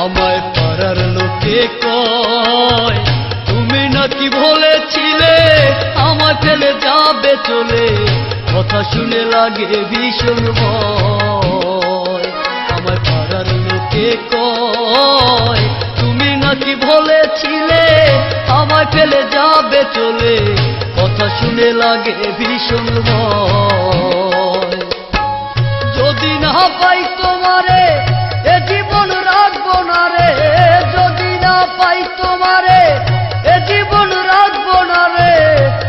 আমায় পাড়ার লোকে কয় তুমি নাকি বলেছিলে আমায় ফেলে যাবে চলে, কথা শুনে লাগে ভীষণ ভয়। আমায় পাড়ার লোকে কয় তুমি নাকি বলেছিলে আমায় ফেলে যাবে চলে, কথা শুনে লাগে ভীষণ ভয়। যদি না পাই তোমারে এ জীবন রাখবো না রে, যদি না পাই তোমারে এ জীবন রাখবো না রে,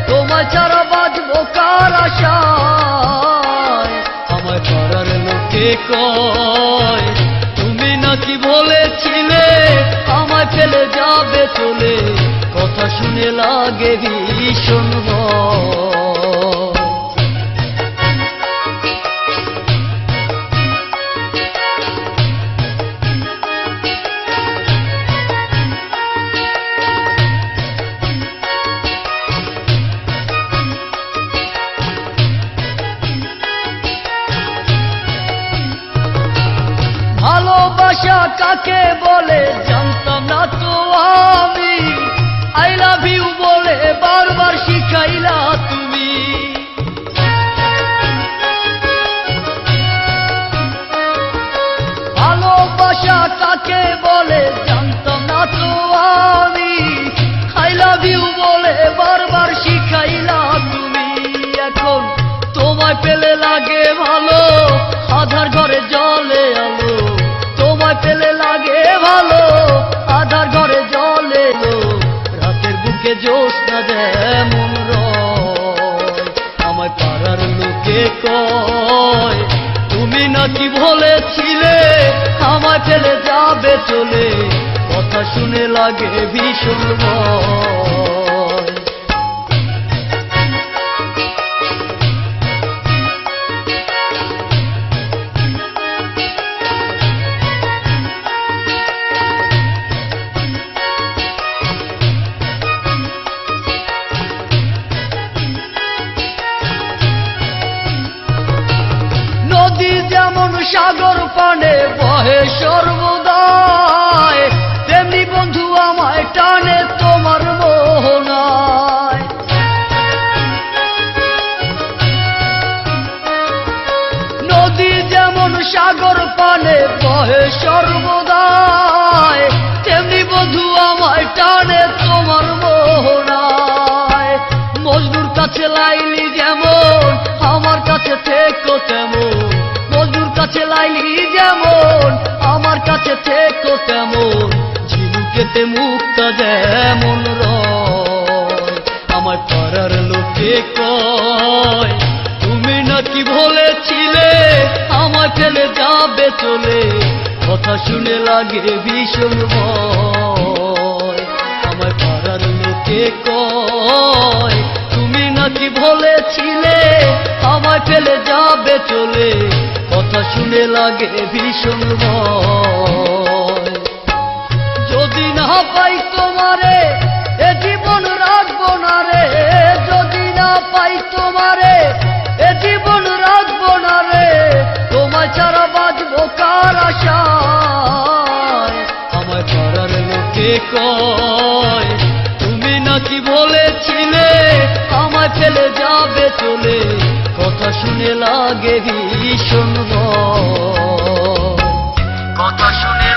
তোমায় ছাড়া বাঁচবো কার আশায়। আমায় পাড়ার লোকে কয় তুমি নাকি বলেছিলে আমায় ফেলে যাবে চলে, কথা শুনে লাগে ভীষণ ভয়। ভালোবাসা কাকে বলে জানতাম না তো আমি, আই লাভ ইউ বলে বারবার শিখাইলা তুমি। ভালোবাসা কাকে বলে জানতাম না তো আমি, আই লাভ ইউ বলে বারবার শিখাইলা তুমি। এখন তোমায় পেলে লাগে ভালো, আধার ঘরে জলে আলো, তোমায় পেলে লাগে ভালো, আধার ঘরে জলে এলো, রাতের বুকে জ্যোৎস্না যেমন রয়। আমায় পাড়ার লোকে কয় তুমি নাকি বলেছিলে আমায় ফেলে যাবে চলে, কথা শুনে লাগে ভীষণ ভয়। নদী যেমন সাগর পানে বহে সর্বদায়, তেমনি বন্ধু আমায় টানে তোমার মোহনায়। নদী যেমন সাগর পানে বহে সর্বদায়, তেমনি বন্ধু আমায় টানে তোমার মোহনায়। মজনুর কাছে লাইলি যেমন আমার কাছে থেকো তেমন, মজনুর কাছে লাইলি যেমন আমার কাছে থেকো তেমন, ঝিনুকেতে মুক্তা যেমন রয়। আমার পাড়ার লোকে কয় তুমি নাকি বলেছিলে আমায় ফেলে যাবে চলে, কথা শুনে লাগে ভীষণ ভয়। আমার পাড়ার লোকে কয় তুমি নাকি বলেছিলে আমায় ফেলে যাবে চলে, কথা শুনে লাগে ভীষণ ভয়। যদি না পাই তোমারে এ জীবন রাখবো না রে, যদি না পাই তোমারে এ জীবন রাখবো না রে, তোমায় ছাড়া বাঁচবো কার আশায়। আমায় পাড়ার লোকে কয় তুমি নাকি বলেছিলে আমায় ফেলে যাবে চলে, কথা শুনে লাগে ভীষণ ভয়। কথা শুনে